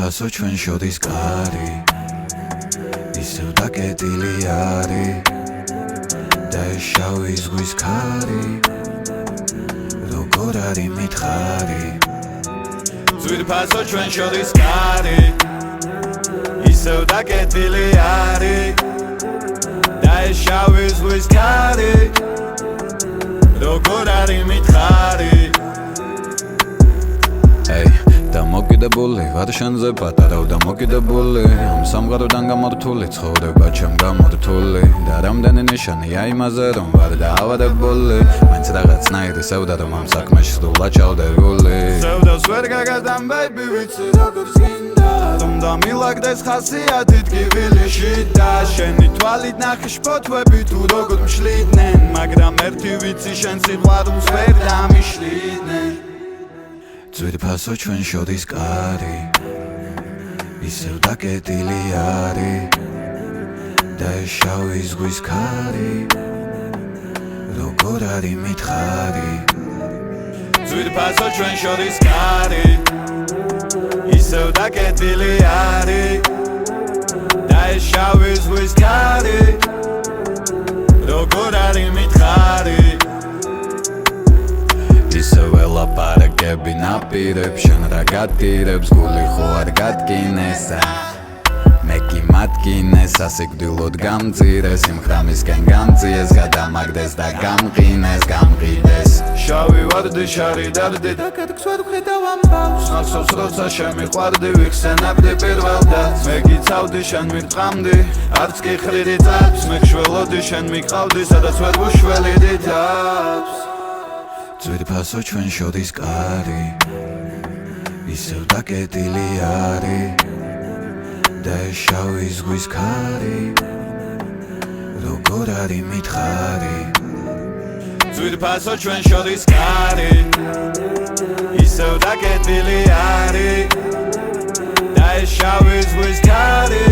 ძვირფასო ჩვენ შოდის კარი ისევ დაკეტილი არის და ეს შავი ზღვის ქარი როგორ არის მითხარი ძვირფასო ჩვენ შოდის კარი ისევ დაკეტილი არის და ეს შავი ზღვის ქარი როგორ არის მითხარი და მოკიდებული ვარ შენზე პატარავ და მოკიდებული ამ სამყაროდან გამორთული ცხოვრება ჩემ გამორთული და რამდენი ნიშანია იმაზე რომ ვარ დაავადებული მაინც რაღაცნაირი სევდა რომ ამ საქმეში სრულად ჩავდებული სევდას ვერ გაგადამ baby ვიცი როგორც გინდა რომ დამილაგდეს ხასიათით გივილიში და შენი თვალით ნახე შფოთვები თუ როგორ მშლიდნენ მაგრამ ერთი ვიცი შენ სიყვარულს ვერ დამიშლიდნენ ძვირფასო ჩვენ შოდის კარი ისევ დაკეტილი არის და ეს შავი ზღვის ქარი როგორ არის მითხარი ძვირფასო ჩვენ შოდის კარი ისევ დაკეტილი არის და ეს შავი ზღვის ქარი როგორ არის მითხარი ისევ ელაპარაკები ნაპირებს შენ რა გატირებს გული ხო არ გადგინესა მე კი მათგინეს ასიგდილოდ გამწირეს იმ ხრამისკენ გამწიეს გადამაგდეს და გამყინეს გამყიდეს შავი ვარდი შარი დარდი და კეთქს ვერ ვხედავ ამბავს ახსოვს როცა შემიყვარდი ვიხსენებდი პირველ დათს მე გიცავდი შენ მირტყამდი არც კი ხრიდი წარბს მე გშველოდი შენ მიყავდი სადაც ვერ ვუშველიდი თავს ძვირფასო ჩვენ შოდის კარი ისევ დაკეტილი არის და ეს შავი ზღვის ქარი როგორ არის მითხარი ძვირფასო ჩვენ შოდის კარი ისევ დაკეტილი არის და ეს შავი ზღვის ქარი